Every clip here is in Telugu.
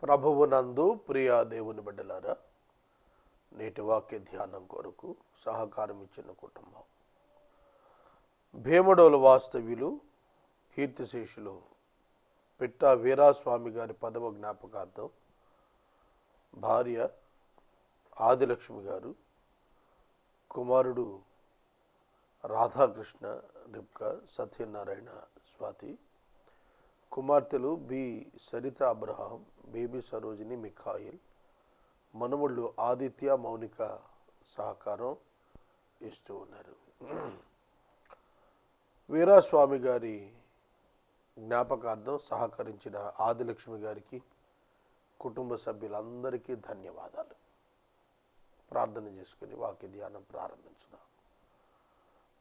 ప్రభువునందు ప్రియా దేవుని బిడ్డలారా, నేటి వాక్య ధ్యానం కొరకు సహకారం ఇచ్చిన కుటుంబం భీమడోలు వాస్తవ్యులు కీర్తిశేషులు పిట్టా వీరాస్వామి గారి 10వ జ్ఞాపకార్థం భార్య ఆదిలక్ష్మి గారు, కుమారుడు రాధాకృష్ణ, రిబ్కా, సత్యనారాయణ, స్వాతి, కుమార్తెలు B Saritha Abraham, Baby Sarojini, Mikhail, మనుమళ్ళు ఆదిత్య, మౌనిక సహకారం ఇస్తూ ఉన్నారు. వీరాస్వామి గారి జ్ఞాపకార్థం సహకరించిన ఆదిలక్ష్మి గారికి, కుటుంబ సభ్యులందరికీ ధన్యవాదాలు. ప్రార్థన చేసుకుని వాక్య ధ్యానం ప్రారంభించుదాం.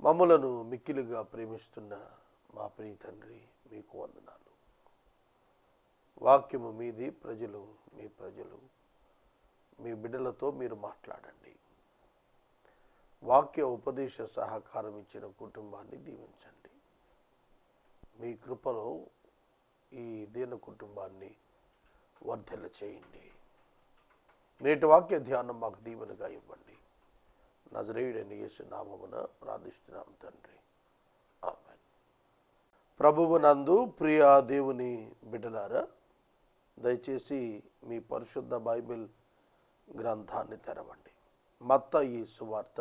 మమ్మలను మిక్కిలిగా ప్రేమిస్తున్న మా ప్రియ తండ్రి, మీకు వందనాలు. వాక్యము మీది, ప్రజలు మీ ప్రజలు, మీ బిడ్డలతో మీరు మాట్లాడండి. వాక్య ఉపదేశ సహకారం ఇచ్చిన కుటుంబాన్ని దీవించండి. మీ కృపలో ఈ దీన కుటుంబాన్ని వర్ధిల్ల చేయండి. నేటి వాక్య ధ్యానం మాకు దీవెనగా ఇవ్వండి. నజరేయుడైన యేసు నామమున ప్రార్థిస్తున్నాం తండ్రి, ఆమేన్. ప్రభువునందు ప్రియా దేవుని బిడ్డలారా, దయచేసి మీ పరిశుద్ధ బైబిల్ గ్రంథాన్ని తెరవండి. మత్తయి సువార్త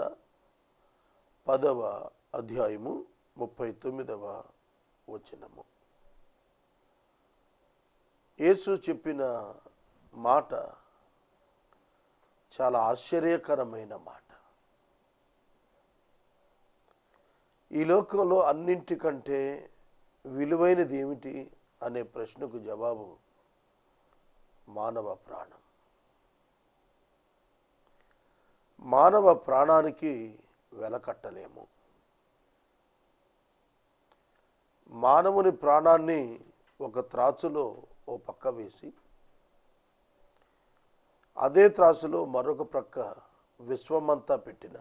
10వ అధ్యాయము 39వ వచనము. యేసు చెప్పిన మాట చాలా ఆశ్చర్యకరమైన మాట. ఈ లోకంలో అన్నింటికంటే విలువైనది ఏమిటి అనే ప్రశ్నకు జవాబు మానవ ప్రాణం. మానవ ప్రాణానికి వెలకట్టలేము. మానవుని ప్రాణాన్ని ఒక త్రాచులో ఓ పక్క వేసి, అదే త్రాసులో మరొక ప్రక్క విశ్వమంతా పెట్టిన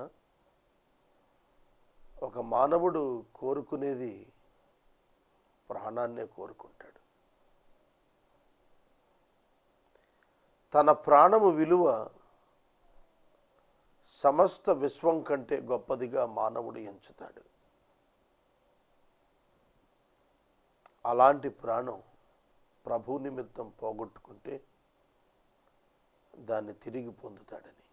ఒక మానవుడు కోరుకునేది ప్రాణాన్నే కోరుకుంటాడు. తన ప్రాణము విలువ సమస్త విశ్వం కంటే గొప్పదిగా మానవుడు ఎంచుతాడు. అలాంటి ప్రాణం ప్రభు నిమిత్తం పోగొట్టుకుంటే దాన్ని తిరిగి పొందుతాడని,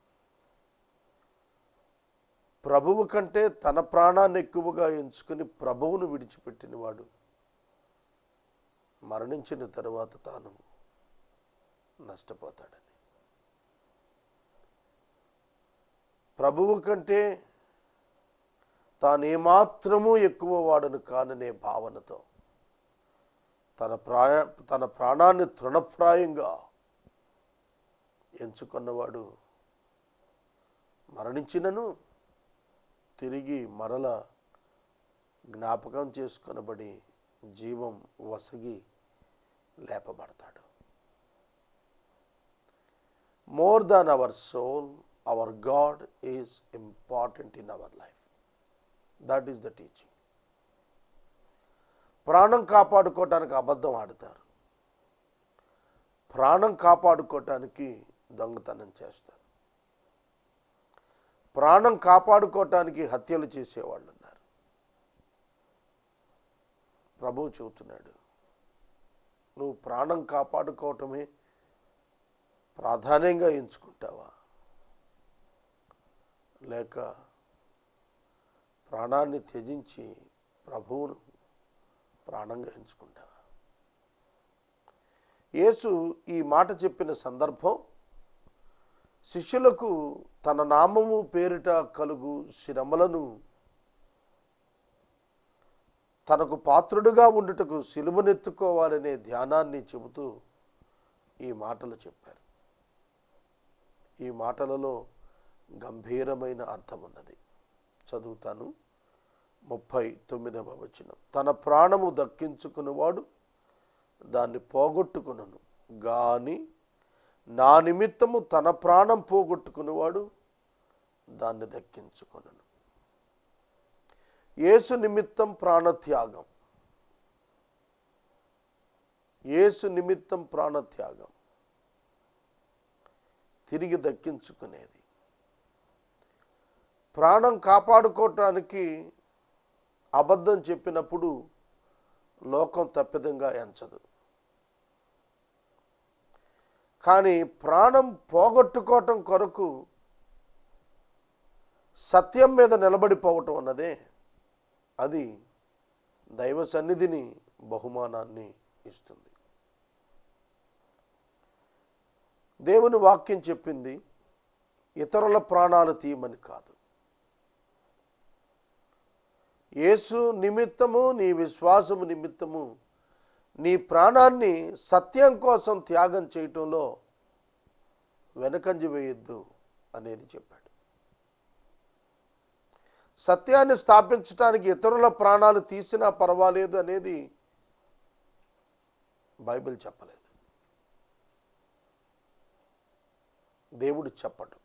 ప్రభువు కంటే తన ప్రాణాన్ని ఎక్కువగా ఎంచుకుని ప్రభువును విడిచిపెట్టిన వాడు మరణించిన తరువాత తాను నష్టపోతాడని, ప్రభువు కంటే తానేమాత్రమూ ఎక్కువ వాడను కాననే భావనతో తన ప్రాణాన్ని తృణప్రాయంగా ఎంచుకున్నవాడు మరణించినను తిరిగి మరల జ్ఞాపకం చేసుకొనబడి జీవం వసగి లేపబడతాడు. More than our soul, our God is important in our life. That is the teaching. ప్రాణం కాపాడుకోవటానికి అబద్ధం ఆడతారు, ప్రాణం కాపాడుకోవటానికి దొంగతనం చేస్తారు, ప్రాణం కాపాడుకోవటానికి హత్యలు చేసేవాళ్ళు ఉన్నారు. ప్రభువు చెబుతున్నాడు, నువ్వు ప్రాణం కాపాడుకోవటమే ప్రాధాన్యంగా ఎంచుకుంటావా, లేక ప్రాణాన్ని త్యజించి ప్రభువును ప్రాణంగా ఎంచుకుంటావా? యేసు ఈ మాట చెప్పిన సందర్భం శిష్యులకు తన నామము పేరిట కలుగు శ్రమలను తనకు పాత్రుడుగా ఉండుటకు సిలువనెత్తుకోవాలనే ధ్యానాన్ని చెబుతూ ఈ మాటలు చెప్పారు. ఈ మాటలలో గంభీరమైన అర్థం ఉన్నది. చదువుతాను. 39వ వచనం. తన ప్రాణము దక్కించుకునేవాడు దాన్ని పోగొట్టుకునను గాని నా నిమిత్తము తన ప్రాణం పోగొట్టుకునేవాడు దాన్ని దక్కించుకొనను. యేసు నిమిత్తం ప్రాణత్యాగం. యేసు నిమిత్తం ప్రాణత్యాగం. తిరిగి దక్కించుకునేది. ప్రాణం కాపాడుకోవటానికి అబద్ధం చెప్పినప్పుడు లోకం తప్పిదంగా ఎంచదు. కానీ ప్రాణం పోగొట్టుకోవటం కొరకు సత్యం మీద నిలబడిపోవటం అన్నదే అది దైవ సన్నిధిని బహుమానాన్ని ఇస్తుంది. దేవుని వాక్యం చెప్పింది ఇతరుల ప్రాణాలు తీయమని కాదు. యేసు నిమిత్తము, నీ విశ్వాసము నిమిత్తము నీ ప్రాణాన్ని సత్యం కోసం త్యాగం చేయటంలో వెనకంజ వేయొద్దు అనేది చెప్పాడు. సత్యాన్ని స్థాపించడానికి ఇతరుల ప్రాణాలు తీసినా పర్వాలేదు అనేది బైబిల్ చెప్పలేదు, దేవుడు చెప్పడు.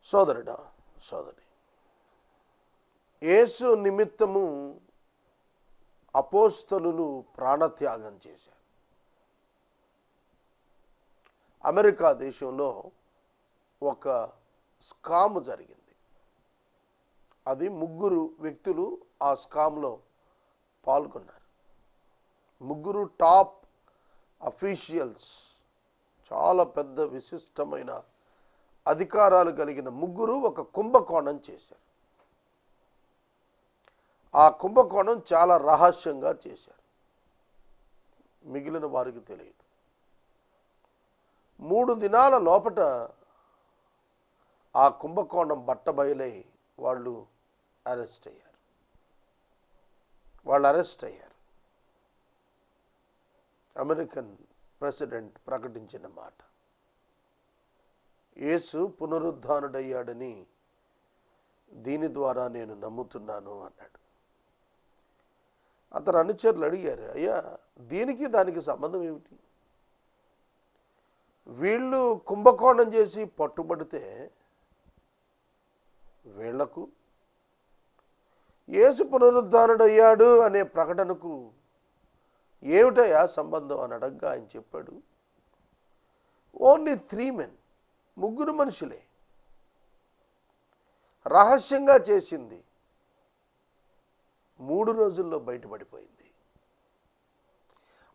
సోదరుడా, సోదరి, యేసు నిమిత్తము అపోస్తలులు ప్రాణత్యాగం చేశారు. అమెరికా దేశంలో ఒక స్కామ్ జరిగింది. అది 3 వ్యక్తులు ఆ స్కామ్లో పాల్గొన్నారు. 3 టాప్ అఫీషియల్స్, చాలా పెద్ద విశిష్టమైన అధికారాలు కలిగిన 3 ఒక కుంభకోణం చేశారు. ఆ కుంభకోణం చాలా రహస్యంగా చేశారు, మిగిలిన వారికి తెలియదు. 3 దినాల లోపట ఆ కుంభకోణం బట్టబయలై వాళ్ళు అరెస్ట్ అయ్యారు. అమెరికన్ ప్రెసిడెంట్ ప్రకటించిన మాట, యేసు పునరుద్ధానుడయ్యాడని దీని ద్వారా నేను నమ్ముతున్నాను అన్నాడు. అతను అనుచరులు అడిగారు, అయ్యా దీనికి దానికి సంబంధం ఏమిటి? వీళ్ళు కుంభకోణం చేసి పట్టుబడితే వీళ్లకు యేసు పునరుద్ధానుడయ్యాడు అనే ప్రకటనకు ఏమిటయా సంబంధం అని అడగ్గా ఆయన చెప్పాడు, ఓన్లీ 3 men, 3 మనుషులే. రహస్యంగా చేసింది 3 రోజుల్లో బయటపడిపోయింది.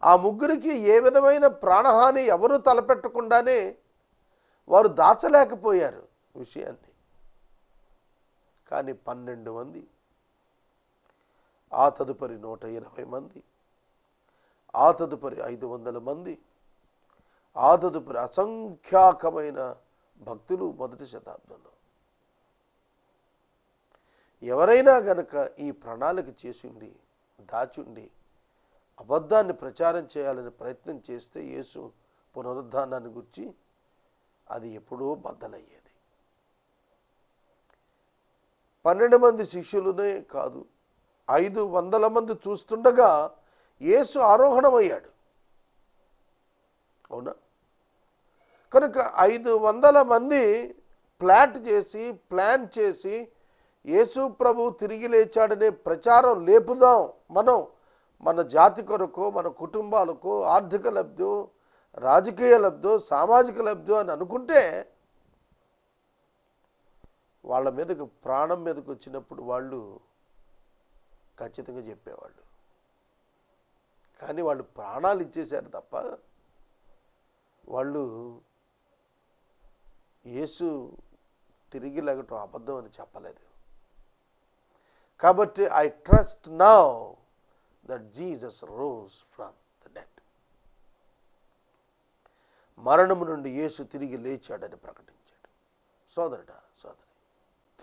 ఆ 3కి ఏ విధమైన ప్రాణహాని ఎవరూ తలపెట్టకుండానే వారు దాచలేకపోయారు విషయాన్ని. కానీ 12 మంది, ఆ తదుపరి 120 మంది, ఆ తదుపరి 500 మంది, ఆ తదుపరి అసంఖ్యాకమైన భక్తులు మొదటి శతాబ్దంలో. ఎవరైనా గనక ఈ ప్రణాళిక చేసుండి దాచుండి అబద్ధాన్ని ప్రచారం చేయాలని ప్రయత్నం చేస్తే యేసు పునరుద్ధానాన్ని గురించి అది ఎప్పుడో బద్దలయ్యేది. 12 మంది శిష్యులనే కాదు, 500 మంది చూస్తుండగా యేసు ఆరోహణమయ్యాడు. అవునా? కనుక 500 మంది ప్లాన్ చేసి యేసు ప్రభు తిరిగి లేచాడనే ప్రచారం లేపుదాం, మనం మన జాతి కొరకు, మన కుటుంబాలకు ఆర్థిక లబ్ధో, రాజకీయ లబ్ధో, సామాజిక లబ్ధో అని అనుకుంటే వాళ్ళ మీదకు, ప్రాణం మీదకు వచ్చినప్పుడు వాళ్ళు ఖచ్చితంగా చెప్పేవాళ్ళు. కానీ వాళ్ళు ప్రాణాలు ఇచ్చేశారు తప్ప వాళ్ళు యేసు తిరిగి లేగటం అబద్ధం అని చెప్పలేదు. కాబట్టి I trust now that Jesus rose from the dead. మరణము నుండి యేసు తిరిగి లేచాడని ప్రకటించాడు. సోదరుడా, సోదరి,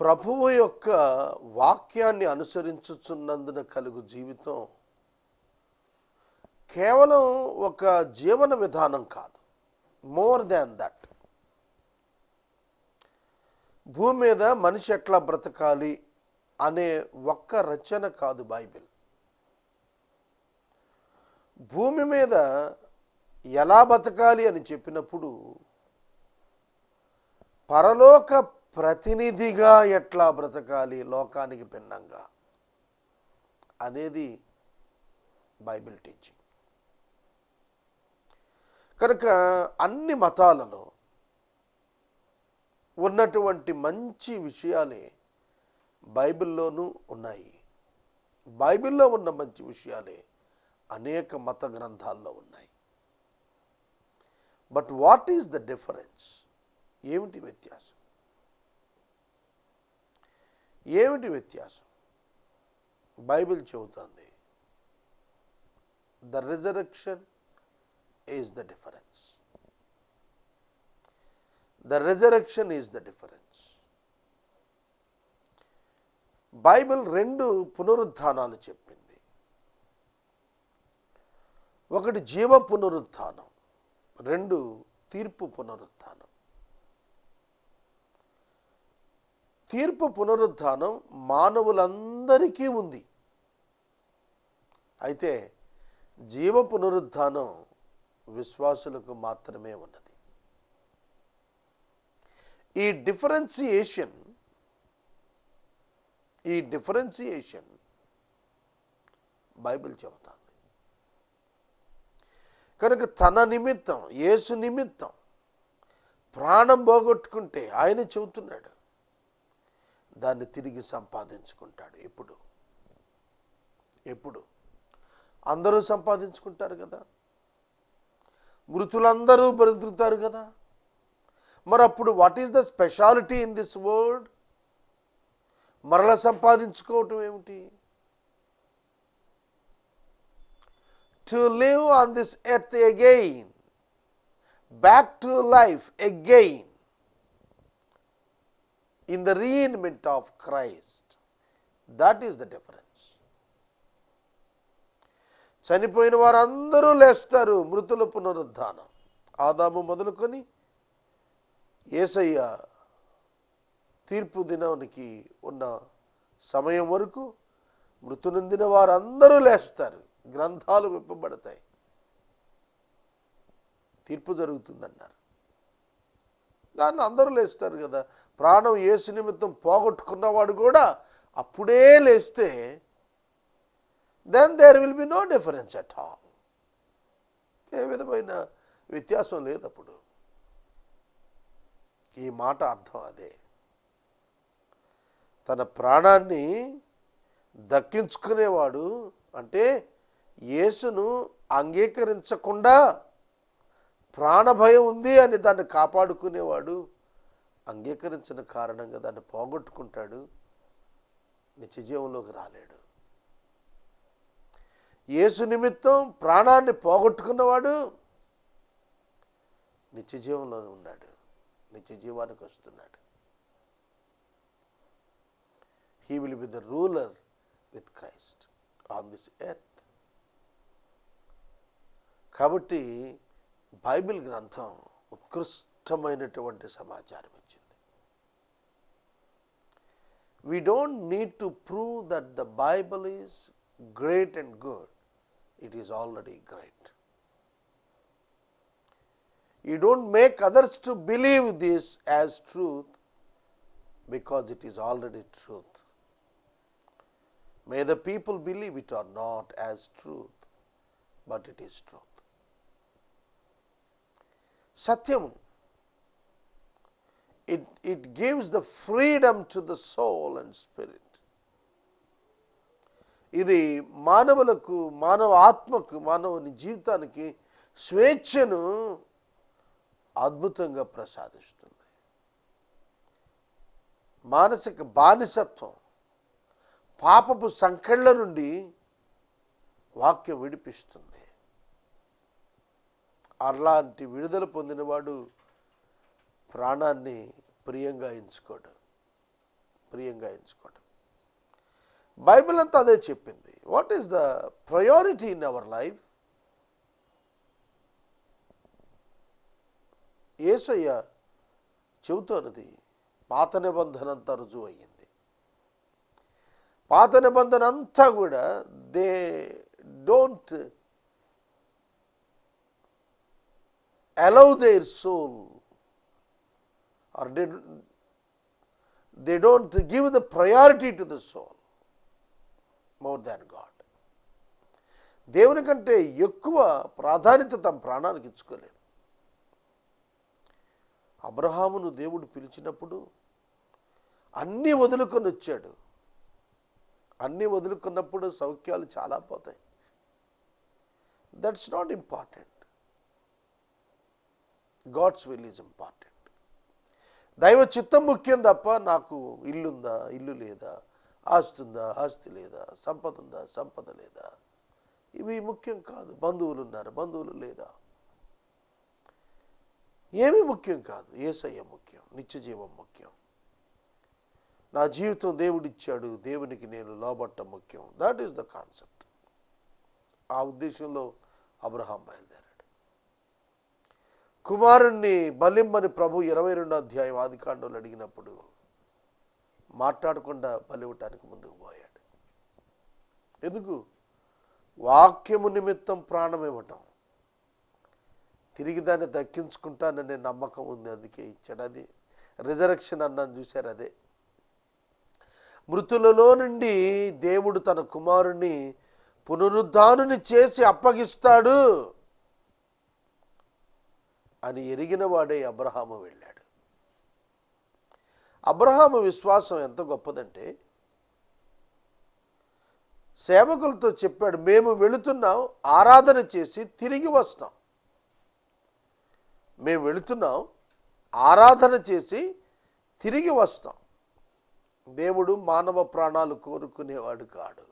ప్రభువు యొక్క వాక్యాన్ని అనుసరించుచున్నందున కలుగు జీవితం కేవలం ఒక జీవన విధానం కాదు, మోర్ దాన్ దట్. భూమి మీద మనిషి ఎట్లా బ్రతకాలి అనే ఒక్క రచన కాదు బైబిల్. భూమి మీద ఎలా బతకాలి అని చెప్పినప్పుడు పరలోక ప్రతినిధిగా ఎట్లా బ్రతకాలి లోకానికి భిన్నంగా అనేది బైబిల్ టీచింగ్. కనుక అన్ని మతాలలో ఉన్నటువంటి మంచి విషయాలే బైబిల్లోనూ ఉన్నాయి. బైబిల్లో ఉన్న మంచి విషయాలే అనేక మత గ్రంథాల్లో ఉన్నాయి. But what is the difference? ఏమిటి వ్యత్యాసం? ఏమిటి వ్యత్యాసం? బైబిల్ చెబుతుంది the resurrection is the difference. The resurrection is the difference. Bible 2 పునరుత్థానాలు చెప్పింది. ఒకటి జీవ పునరుత్థానం, 2 తీర్పు పునరుత్థానం. తీర్పు పునరుత్థానం మానవులందరికీ ఉంది. అయితే జీవ పునరుత్థానం విశ్వాసులకు మాత్రమే ఉన్నది. ఈ డిఫరెన్సియేషన్ బైబిల్ చెబుతుంది. కనుక తన నిమిత్తం, యేసు నిమిత్తం ప్రాణం పోగొట్టుకుంటే ఆయన చెబుతున్నాడు దాన్ని తిరిగి సంపాదించుకుంటాడు. ఎప్పుడు అందరూ సంపాదించుకుంటారు కదా, మృతులందరూ బ్రతుకుతారు కదా. మరి అప్పుడు what is the speciality in this world? మరలా సంపాదించుకోవటం ఏమిటి? To live on this earth again, back to life again in the reinvention of Christ. That is the difference. చనిపోయిన వారందరూ లేస్తారు, మృతుల పునరుద్ధానం. ఆదాము మొదలుకొని యేసయ్య తీర్పు దినానికి ఉన్న సమయం వరకు మృతునందిన వారందరూ లేస్తారు, గ్రంథాలు విప్పబడతాయి, తీర్పు జరుగుతుందన్నారు. దాన్ని అందరూ లేస్తారు కదా. ప్రాణం యేసు నిమిత్తం పోగొట్టుకున్నవాడు కూడా అప్పుడే లేస్తే then there will be no difference at all. ఏ విధమైన వ్యత్యాసం లేదు అప్పుడు. ఈ మాట అర్థం అదే. తన ప్రాణాన్ని దక్కించుకునేవాడు అంటే యేసును అంగీకరించకుండా ప్రాణభయం ఉంది అని దాన్ని కాపాడుకునేవాడు అంగీకరించిన కారణంగా దాన్ని పోగొట్టుకుంటాడు, నిత్యజీవంలోకి రాలేడు. యేసు నిమిత్తం ప్రాణాన్ని పోగొట్టుకున్నవాడు నిత్యజీవంలో ఉన్నాడు, నిత్యజీవానికి వస్తున్నాడు. He will be the ruler with Christ on this earth. కాబట్టి బైబిల్ గ్రంథం ఉత్కృష్టమైనటువంటి సమాచారం ఇచ్చింది. We don't need to prove that the Bible is great and good. It is already great. You don't make others to believe this as truth because it is already truth. May the people believe it or not as truth, but it is truth. Satyam, it gives the freedom to the soul and spirit. ఇది మానవులకు, మానవ ఆత్మకు, మానవుని జీవితానికి స్వేచ్ఛను అద్భుతంగా ప్రసాదిస్తుంది. మానసిక బానిసత్వం, పాపపు సంకెళ్ళ నుండి వాక్యం విడిపిస్తుంది. అలాంటి విడుదల పొందినవాడు ప్రాణాన్ని ప్రియంగా ఎంచుకోడు. బైబిల్ అంతా అదే చెప్పింది. What is the priority in our life? Yesayya చెబుతున్నది పాత నిబంధన అంతా రుజువు అయ్యింది. పాత నిబంధన అంతా కూడా they don't allow their soul, or they don't give the priority to the soul more than God. దేవుని కంటే ఎక్కువ ప్రాధాన్యత తమ ప్రాణానికి ఇచ్చుకోలేదు. అబ్రహామును దేవుడు పిలిచినప్పుడు అన్నీ వదులుకొని వచ్చాడు. అన్నీ వదులుకున్నప్పుడు సౌఖ్యాలు చాలా పోతాయి. That's not important. God's will is important. దైవ చిత్తం ముఖ్యం తప్ప నాకు ఇల్లుందా, ఇల్లు లేదా, ఆస్తి ఉందా, ఆస్తి లేదా, సంపద ఉందా, సంపద లేదా, ఇవి ముఖ్యం కాదు. బంధువులు ఉన్నారు, బంధువులు లేరా, ఏమీ ముఖ్యం కాదు. యేసయ్య ముఖ్యం, నిత్య జీవం ముఖ్యం. నా జీవితం దేవుడిచ్చాడు, దేవునికి నేను లోబట్టం ముఖ్యం. That is the concept. ఆ ఉద్దేశంలో అబ్రహాం బయలుదేరాడు. కుమారుణ్ణి బలిమ్మని ప్రభు 22వ అధ్యాయం ఆదికాండంలో అడిగినప్పుడు మాట్లాడకుండా బలివ్వటానికి ముందుకు పోయాడు. ఎందుకు? వాక్యము నిమిత్తం ప్రాణం ఇవ్వటం, తిరిగి దాన్ని దక్కించుకుంటాననే నమ్మకం ఉంది, అందుకే ఇచ్చాడు. అది రిజరెక్షన్ అన్నాను చూశారు. అదే మృతులలో నుండి దేవుడు తన కుమారుణ్ణి పునరుద్ధానుని చేసి అప్పగిస్తాడు అని ఎరిగిన వాడే అబ్రహాము వెళ్ళాడు. అబ్రహాము విశ్వాసం ఎంత గొప్పదంటే సేవకులతో చెప్పాడు, మేము వెళుతున్నాం, ఆరాధన చేసి తిరిగి వస్తాం. మేము వెళుతున్నాం, ఆరాధన చేసి తిరిగి వస్తాం. దేవుడు మానవ ప్రాణాలు కోరుకునేవాడు కాడు.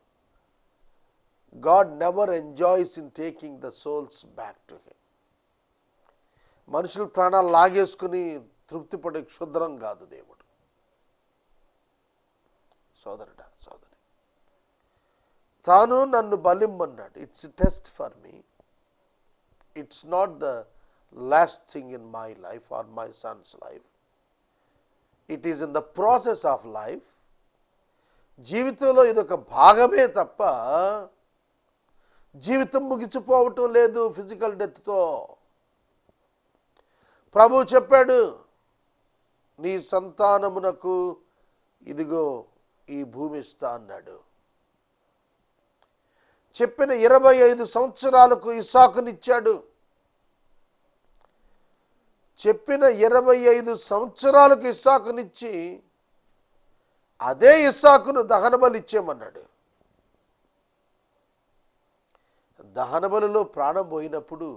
God never enjoys in taking the souls back to him. మనుషుల ప్రాణాలు లాగేసుకుని తృప్తిపడే క్షుద్రం కాదు దేవుడు. సోదరుడా, సోదరి, తాను నన్ను బలిమ్మన్నాడు. It's test for me. It's not the last thing in my life or my son's life. It is in the process of life. జీవితంలో ఇదొక భాగమే తప్ప జీవితం ముగిసిపోవటం లేదు ఫిజికల్ డెత్తో. ప్రభువు చెప్పాడు, నీ సంతానమునకు ఇదిగో ఈ భూమి ఇస్తా అన్నాడు. చెప్పిన 25 సంవత్సరాలకు ఇస్సాకునిచ్చాడు. చెప్పిన 25 సంవత్సరాలకు ఇస్సాకునిచ్చి అదే ఇస్సాకును దహనబలి ఇచ్చేయమన్నాడు. దహనబలిలో ప్రాణం పోయినప్పుడు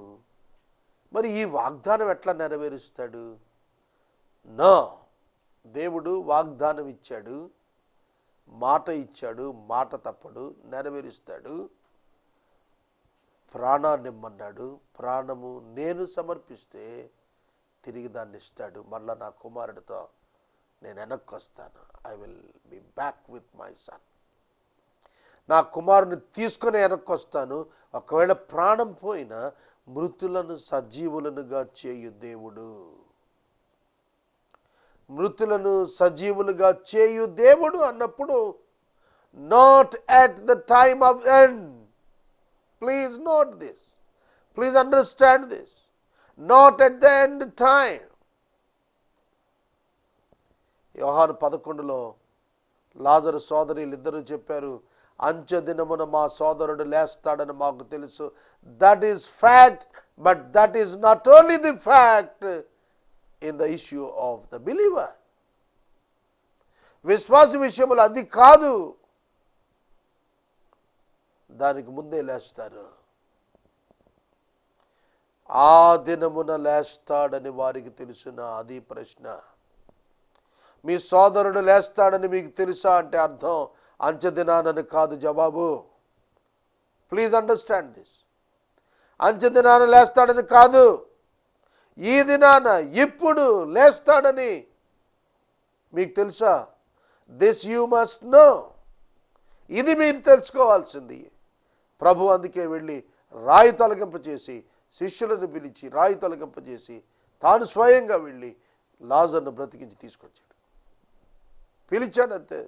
మరి ఈ వాగ్దానం ఎట్లా నెరవేరుస్తాడు? నో, దేవుడు వాగ్దానం ఇచ్చాడు, మాట ఇచ్చాడు, మాట తప్పడు, నెరవేరుస్తాడు. ప్రాణాన్ని ఇమ్మన్నాడు, ప్రాణము నేను సమర్పిస్తే తిరిగి దాన్ని ఇస్తాడు. మళ్ళా నా కుమారుడితో నేను వెనక్కి వస్తాను. I will be back with my son. నా కుమారుని తీసుకొని వెనక్కి వస్తాను. ఒకవేళ ప్రాణం పోయినా మృతులను సజీవులనుగా చేయు దేవుడు. మృతులను సజీవులుగా చేయు దేవుడు అన్నప్పుడు not at the time of end. Please note this, please understand this. Not at the end time. యోహాను 11లో లాజరు సోదరులు ఇద్దరు చెప్పారు, అంచె దినమున మా సోదరుడు లేస్తాడని మాకు తెలుసు. That is fact, but that is not only the fact in the issue of the believer. విశ్వాస విషయములు అది కాదు, దానికి ముందే లేస్తారు. ఆ దినమున లేస్తాడని వారికి తెలుసునా? అది ప్రశ్న. మీ సోదరుడు లేస్తాడని మీకు తెలుసా అంటే అర్థం అంచె దినానని కాదు జవాబు. Please understand this. అంచె దినాన లేస్తాడని కాదు, ఈ దినాన ఇప్పుడు లేస్తాడని మీకు తెలుసా? This you must know. ఇది మీరు తెలుసుకోవాల్సింది. ప్రభు అందుకే వెళ్ళి రాయి తొలగింప చేసి శిష్యులను పిలిచి రాయి తొలగింప చేసి తాను స్వయంగా వెళ్ళి లాజర్ను బ్రతికించి తీసుకొచ్చాడు. పిలిచాడు అంతే,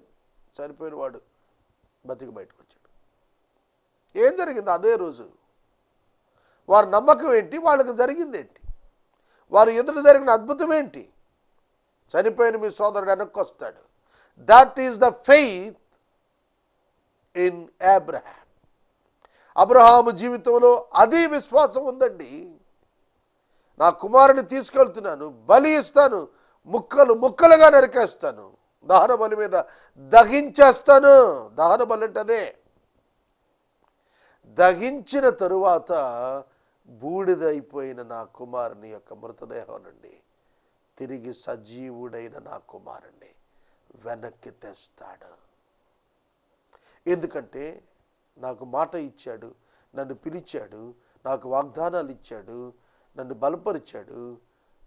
చనిపోయిన వాడు బతికి బయటకు వచ్చాడు. ఏం జరిగింది అదే రోజు? వారి నమ్మకం ఏంటి? వాళ్ళకి జరిగింది ఏంటి? వారు ఎదురు జరిగిన అద్భుతం ఏంటి? చనిపోయిన మీ సోదరుడు వెనక్కి వస్తాడు. That is the faith in Abraham. Abraham జీవితంలో అది విశ్వాసం ఉందండి. నా కుమారుని తీసుకెళ్తున్నాను, బలి ఇస్తాను, ముక్కలు ముక్కలుగా నరికేస్తాను, దహన బలి మీద దహించేస్తాను. దహన బలి అంటే అదే. దహించిన తరువాత బూడిదైపోయిన నా కుమారుని యొక్క మృతదేహం నుండి తిరిగి సజీవుడైన నా కుమారుణ్ణి వెనక్కి తెస్తాడు. ఎందుకంటే నాకు మాట ఇచ్చాడు, నన్ను పిలిచాడు, నాకు వాగ్దానాలు ఇచ్చాడు, నన్ను బలపరిచాడు,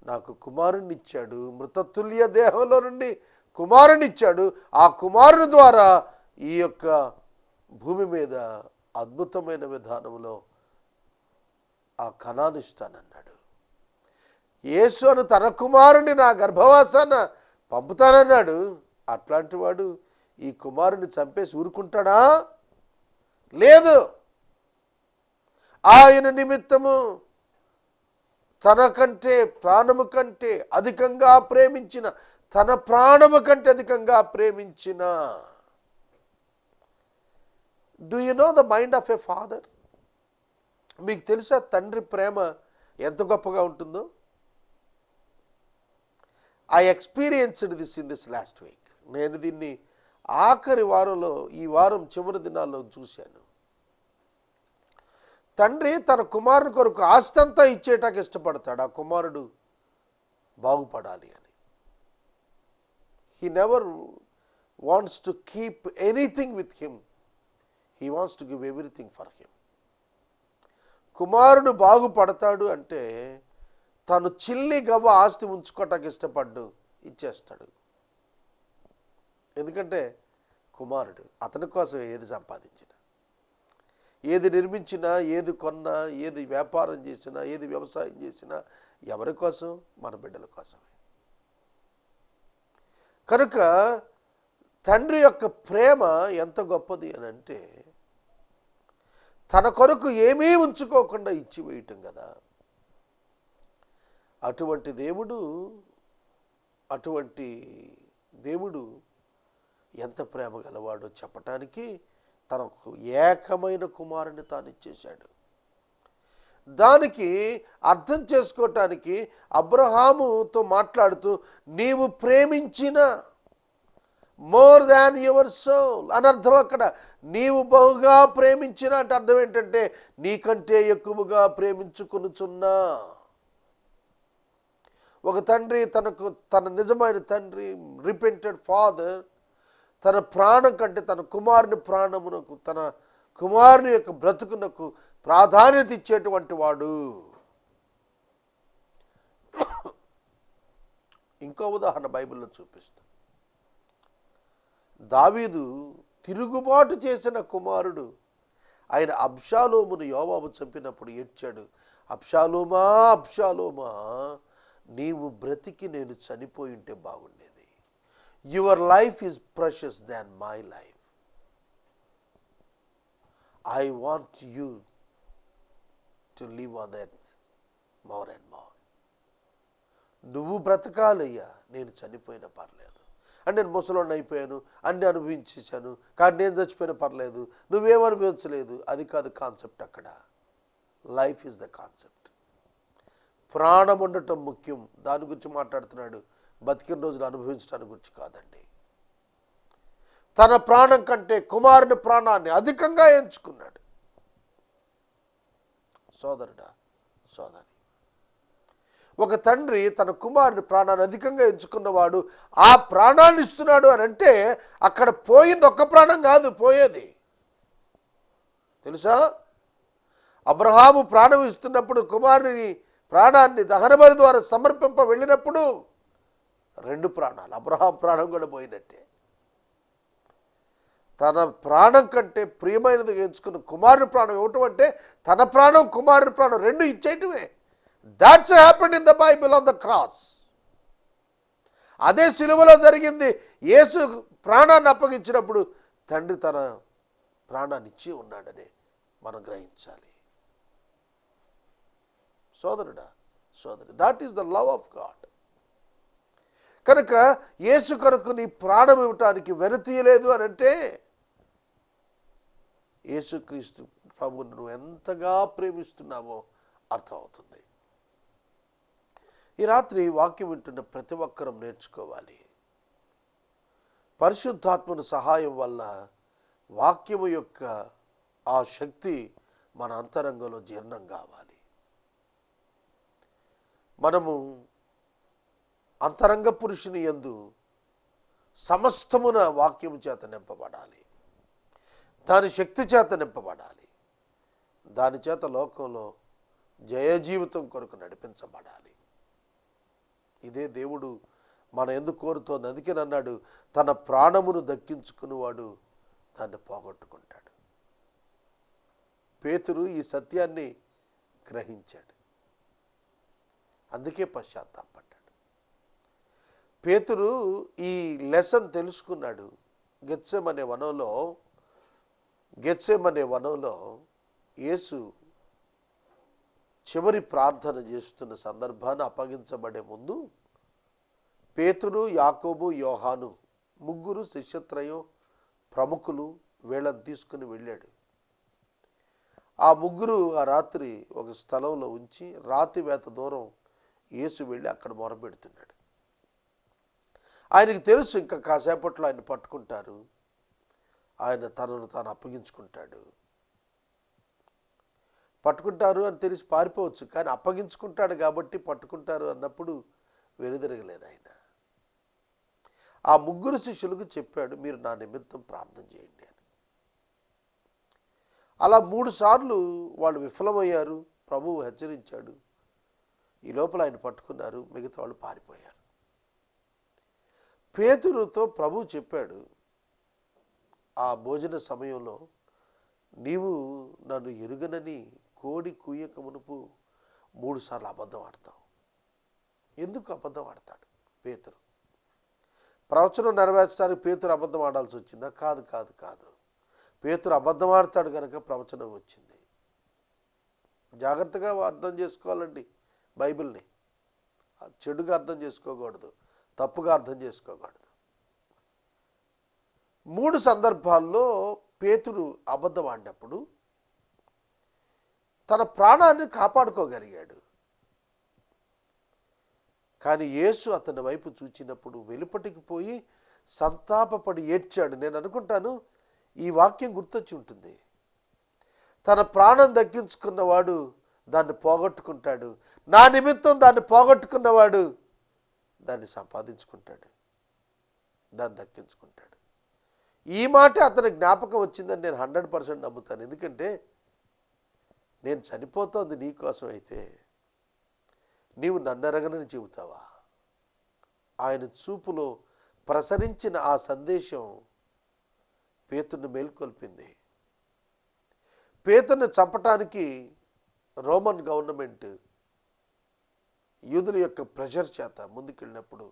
నాకు కుమారుణ్ణి ఇచ్చాడు, మృతతుల్య దేహంలో నుండి కుమారుని ఇచ్చాడు. ఆ కుమారుని ద్వారా ఈ యొక్క భూమి మీద అద్భుతమైన విధానంలో ఆ కణాన్ని ఇస్తానన్నాడు. యేసు అని తన కుమారుని నా గర్భవాసాన పంపుతానన్నాడు. అట్లాంటి వాడు ఈ కుమారుని చంపేసి ఊరుకుంటాడా? లేదు. ఆయన నిమిత్తము తన కంటే ప్రాణము కంటే అధికంగా ప్రేమించిన, తన ప్రాణము కంటే అధికంగా ప్రేమించిన. Do you know the mind of a father? మీకు తెలుసా తండ్రి ప్రేమ ఎంత గొప్పగా ఉంటుందో? I experienced this in this last week. నేను దీన్ని ఆఖరి వారంలో, ఈ వారం చివరి దినాల్లో చూశాను. తండ్రి తన కుమారుని కొరకు ఆస్తి అంతా ఇచ్చేటానికి ఇష్టపడతాడు, ఆ కుమారుడు బాగుపడాలి అని. He never wants to keep anything with him, he wants to give everything for him. కుమారుడు బాగుపడతాడు అంటే తను చిల్లి గవ్వ ఆస్తి ఉంచుకోవటానికి ఇష్టపడ్డు, ఇచ్చేస్తాడు. ఎందుకంటే కుమారుడు అతని కోసం ఏది సంపాదించినా, ఏది నిర్మించినా, ఏది కొన్నా, ఏది వ్యాపారం చేసినా, ఏది వ్యవసాయం చేసినా ఎవరి కోసం? మన బిడ్డల కోసమే. కనుక తండ్రి యొక్క ప్రేమ ఎంత గొప్పది అని అంటే తన కొరకు ఏమీ ఉంచుకోకుండా ఇచ్చి వేయటం కదా. అటువంటి దేవుడు ఎంత ప్రేమ గలవాడో చెప్పటానికి తనకు ఏకమైన కుమారుని తాను ఇచ్చేశాడు. దానికి అర్థం చేసుకోవటానికి అబ్రహాముతో మాట్లాడుతూ నీవు ప్రేమించిన మోర్ దాన్ యువర్ సోల్ అని అర్థం. అక్కడ నీవు బహుగా ప్రేమించిన అంటే అర్థం ఏంటంటే నీకంటే ఎక్కువగా ప్రేమించుకొనుచున్నా. ఒక తండ్రి తన నిజమైన తండ్రి, రిపెంటెడ్ ఫాదర్, తన ప్రాణం కంటే తన కుమారుని ప్రాణమునకు, తన కుమారుని యొక్క బ్రతుకునకు ప్రాధాన్యత ఇచ్చేటువంటి వాడు. ఇంకో ఉదాహరణ బైబిల్లో చూపిస్తాం. దావీదు తిరుగుబాటు చేసిన కుమారుడు ఆయన అబ్షాలోమును యోవాబు చంపినప్పుడు ఏడ్చాడు, అబ్షాలోమా అబ్షాలోమా, నీవు బ్రతికి నేను చనిపోయి ఉంటే బాగుండేది. Your life is precious than my life. I want you to live on earth more and more. నువ్వు బ్రతకాలయ్యా, నేను చనిపోయినా పర్లేదు. అంటే నేను ముసలోడిని అయిపోయాను, అన్ని అనుభవించేశాను, కానీ నేను చచ్చిపోయినా పర్లేదు, నువ్వేం అనుభవించలేదు. అది కాదు కాన్సెప్ట్. అక్కడ లైఫ్ ఈజ్ ద కాన్సెప్ట్. ప్రాణం ఉండటం ముఖ్యం, దాని గురించి మాట్లాడుతున్నాడు. బతికిన రోజులు అనుభవించడానికి గురించి కాదండి. తన ప్రాణం కంటే కుమారుని ప్రాణాన్ని అధికంగా ఎంచుకున్నాడు. సోదరుడా, సోదరి, ఒక తండ్రి తన కుమారుని ప్రాణాన్ని అధికంగా ఎంచుకున్నవాడు ఆ ప్రాణాన్ని ఇస్తున్నాడు అని అంటే అక్కడ పోయింది ఒక్క ప్రాణం కాదు, పోయేది తెలుసా? అబ్రహాము ప్రాణం ఇస్తున్నప్పుడు, కుమారుని ప్రాణాన్ని దహనబలి ద్వారా సమర్పింప వెళ్ళినప్పుడు 2 ప్రాణాలు, అబ్రహాం ప్రాణం కూడా పోయినట్టే. తన ప్రాణం కంటే ప్రియమైనది ఎంచుకున్న కుమారుని ప్రాణం ఇవ్వటం అంటే తన ప్రాణం, కుమారుని ప్రాణం 2 ఇచ్చేయటమే. That's happened in the Bible on the cross. అదే సిలువలో జరిగింది. యేసు ప్రాణాన్ని అప్పగించినప్పుడు తండ్రి తన ప్రాణాన్ని ఇచ్చి ఉన్నాడని మనం గ్రహించాలి. సోదరుడా, సోదరి, that is the love of God. కనుక యేసు కొరకు నీ ప్రాణం ఇవ్వటానికి వెనుతీయలేదు అని అంటే యేసుక్రీస్తు ప్రభువును నువ్వు ఎంతగా ప్రేమిస్తున్నావో అర్థమవుతుంది. ఈ రాత్రి వాక్యం వింటున్న ప్రతి ఒక్కరం నేర్చుకోవాలి. పరిశుద్ధాత్మను సహాయం వల్ల వాక్యము యొక్క ఆ శక్తి మన అంతరంగంలో జీర్ణం కావాలి. మనము అంతరంగ పురుషుని యందు సమస్తమున వాక్యము చేత నింపబడాలి, దాని శక్తి చేత నింపబడాలి, దాని చేత లోకంలో జయ జీవితం కొరకు నడిపించబడాలి. ఇదే దేవుడు మన ఎందుకు కోరుతోంది. అందుకే అన్నాడు, తన ప్రాణమును దక్కించుకునేవాడు దాన్ని పోగొట్టుకుంటాడు. పేతురు ఈ సత్యాన్ని గ్రహించాడు, అందుకే పశ్చాత్తాపడ్డాడు. పేతురు ఈ లెసన్ తెలుసుకున్నాడు. గెత్సెమనే వనంలో యేసు చివరి ప్రార్థన చేస్తున్న సందర్భాన్ని అప్పగించబడే ముందు పేతురు, యాకోబు, యోహాను ముగ్గురు శిష్యత్రయం ప్రముఖులు వీళ్ళని తీసుకుని వెళ్ళాడు. ఆ ముగ్గురు ఆ రాత్రి ఒక స్థలంలో ఉంచి రాతి వేత దూరం యేసు వెళ్ళి అక్కడ మొరపెడుతున్నాడు. ఆయనకి తెలుసు ఇంకా కాసేపట్లో ఆయన పట్టుకుంటారు, ఆయన తనను తాను అప్పగించుకుంటాడు. పట్టుకుంటారు అని తెలిసి పారిపోవచ్చు, కానీ అప్పగించుకుంటాడు కాబట్టి పట్టుకుంటారు అన్నప్పుడు వెనుదిరగలేదు ఆయన. ఆ ముగ్గురు శిష్యులకు చెప్పాడు, మీరు నా నిమిత్తం ప్రార్థన చేయండి అని. అలా 3 సార్లు వాళ్ళు విఫలమయ్యారు. ప్రభువు హెచ్చరించాడు. ఈ లోపల ఆయన పట్టుకున్నారు, మిగతా వాళ్ళు పారిపోయారు. పేతురుతో ప్రభువు చెప్పాడు, ఆ భోజన సమయంలో, నీవు నన్ను ఎరుగనని కోడి కూయక మునుపు 3 సార్లు అబద్ధం ఆడతావు. ఎందుకు అబద్ధం ఆడతాడు పేతురు? ప్రవచనం నెరవేర్చడానికి పేతురు అబద్ధం ఆడాల్సి వచ్చిందా? కాదు కాదు కాదు. పేతురు అబద్ధం ఆడతాడు కనుక ప్రవచనం వచ్చింది. జాగ్రత్తగా అర్థం చేసుకోవాలండి బైబిల్ని. చెడుగా అర్థం చేసుకోకూడదు, తప్పుగా అర్థం చేసుకోకూడదు. 3 సందర్భాల్లో పేతురు అబద్ధం ఆడినప్పుడు తన ప్రాణాన్ని కాపాడుకోగలిగాడు. కానీ యేసు అతని వైపు చూచినప్పుడు వెలుపటికి పోయి సంతాపపడి ఏడ్చాడు. నేను అనుకుంటాను ఈ వాక్యం గుర్తొచ్చి ఉంటుంది. తన ప్రాణం దక్కించుకున్నవాడు దాన్ని పోగొట్టుకుంటాడు, నా నిమిత్తం దాన్ని పోగొట్టుకున్నవాడు దాన్ని సంపాదించుకుంటాడు, దాన్ని దక్కించుకుంటాడు. ఈ మాట అతని జ్ఞాపకం వచ్చిందని నేను 100% నమ్ముతాను. ఎందుకంటే నేను చనిపోతోంది నీ కోసం అయితే నీవు నన్నెరగనని చెబుతావా? ఆయన చూపులో ప్రసరించిన ఆ సందేశం పేతురుని మేల్కొల్పింది. పేతురుని చంపటానికి రోమన్ గవర్నమెంట్ యూదుల యొక్క ప్రెషర్ చేత ముందుకెళ్ళినప్పుడు,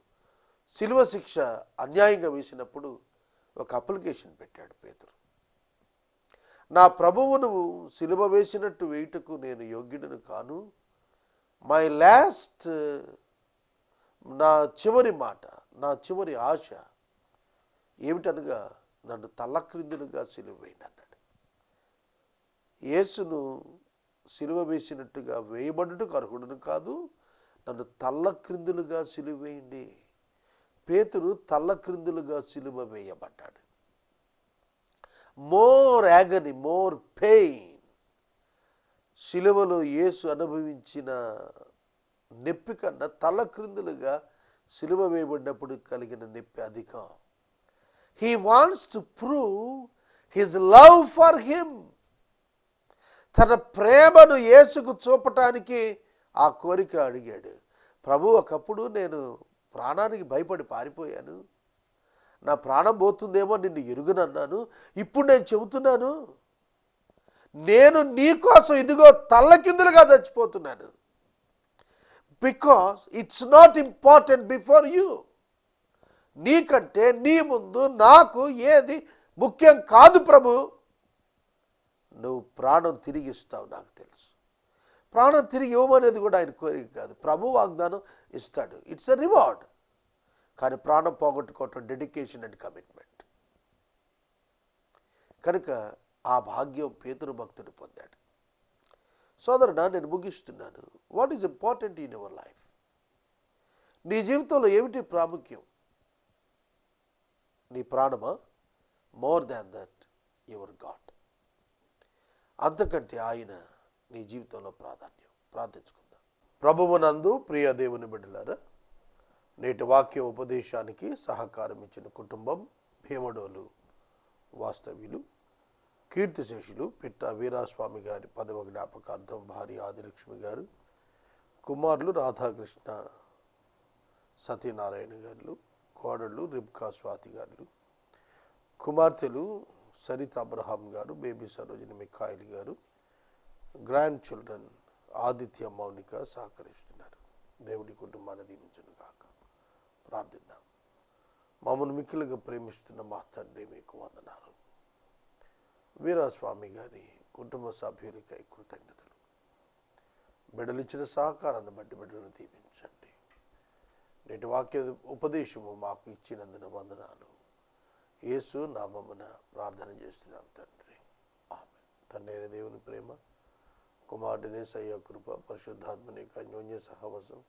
శిలువ శిక్ష అన్యాయంగా వేసినప్పుడు ఒక అప్లికేషన్ పెట్టాడు పేతురు. నా ప్రభువును శిలువ వేసినట్టు వేయుటకు నేను యోగ్యుడను కాను. మై లాస్ట్, నా చివరి మాట, నా చివరి ఆశ ఏమిటనగా నన్ను తల్లక్రిందులుగా సిలువ వేయండి అన్నాడు. యేసును సిలువ వేసినట్టుగా వేయబడుటకు అర్హుడును కాదు, నన్ను తల్లక్రిందులుగా సిలువ వేయండి. పేతురు తల్లక్రిందులుగా సిలువ వేయబడ్డాడు. More agony, more pain. సిలువలో యేసు అనుభవించిన నొప్పి కన్నా తల్లక్రిందులుగా సిలువ వేయబడినప్పుడు కలిగిన నొప్పి అధికం. He wants to prove his love for him. తన ప్రేమను యేసుకు చూపటానికి ఆ కోరిక అడిగాడు. ప్రభు, ఒకప్పుడు నేను ప్రాణానికి భయపడి పారిపోయాను, నా ప్రాణం పోతుందేమో నిన్ను ఎరుగనన్నాను. ఇప్పుడు నేను చెబుతున్నాను, నేను నీ కోసం ఇదిగో తల్లకిందులుగా చచ్చిపోతున్నాను. Because it's not important before you. నీకంటే నీ ముందు నాకు ఏది ముఖ్యం కాదు ప్రభు. నువ్వు ప్రాణం తిరిగి ఇస్తావు, నాకు తెలుసు. ప్రాణం తిరిగి ఇవ్వమనేది కూడా ఆయన కోరిక కాదు, ప్రభు వాగ్దానం ఇస్తాడు. It's a reward. కానీ ప్రాణం పోగొట్టుకోవటం డెడికేషన్ అండ్ కమిట్మెంట్. కనుక ఆ భాగ్యం పేతురు భక్తుడు పొందాడు. సోదరుడా, నేను ముగిస్తున్నాను. What is important in your life? నీ జీవితంలో ఏమిటి ప్రాముఖ్యం? నీ ప్రాణమా? More than that your God. అంతకంటే ఆయన నీ జీవితంలో ప్రాధాన్యం. ప్రార్థించుకుందాం. ప్రభువునందు ప్రియ దేవుని బిడ్డలారా, నేటి వాక్య ఉపదేశానికి సహకారం ఇచ్చిన కుటుంబం భీమడోలు వాస్తవ్యులు కీర్తిశేషులు పిట్ట వీరాస్వామి గారి 10వ జ్ఞాపకార్థం భార్య ఆదిలక్ష్మి గారు, కుమారులు రాధాకృష్ణ సత్యనారాయణ గారు, కోడళ్ళు రిబ్కా స్వాతి గారు, కుమార్తెలు సరిత అబ్రహాం గారు, బేబీ సరోజిని మిఖాయిల్ గారు, గ్రాండ్ చిల్డ్రన్ ఆదిత్య మౌనిక సహకరిస్తున్నారు. దేవుడి కుటుంబాన్ని దీవించును గాక. ప్రార్థిద్దాం. మమ్మల్ని మిక్కిలుగా ప్రేమిస్తున్న మా తండ్రి, మీకు వందనాలు. వీరాస్వామి గారి కుటుంబ సభ్యులకై కృతజ్ఞతలు. బిడ్డలిచ్చిన సహకారాన్ని బట్టి బిడ్డలను దీవించండి. నేటి వాక్య ఉపదేశము మాకు ఇచ్చినందున వందనాలు. యేసు నామమున ప్రార్థన చేస్తున్నాం తండ్రి. ఆమేన్. తండ్రి అయిన దేవుని ప్రేమ, కుమారుడిని సయ్య కృప, పరిశుద్ధాత్మని యొక్క అన్యోన్య సహవాసం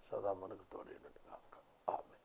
సదా మనకు తోడైనట్టు కాక. ఆమేన్.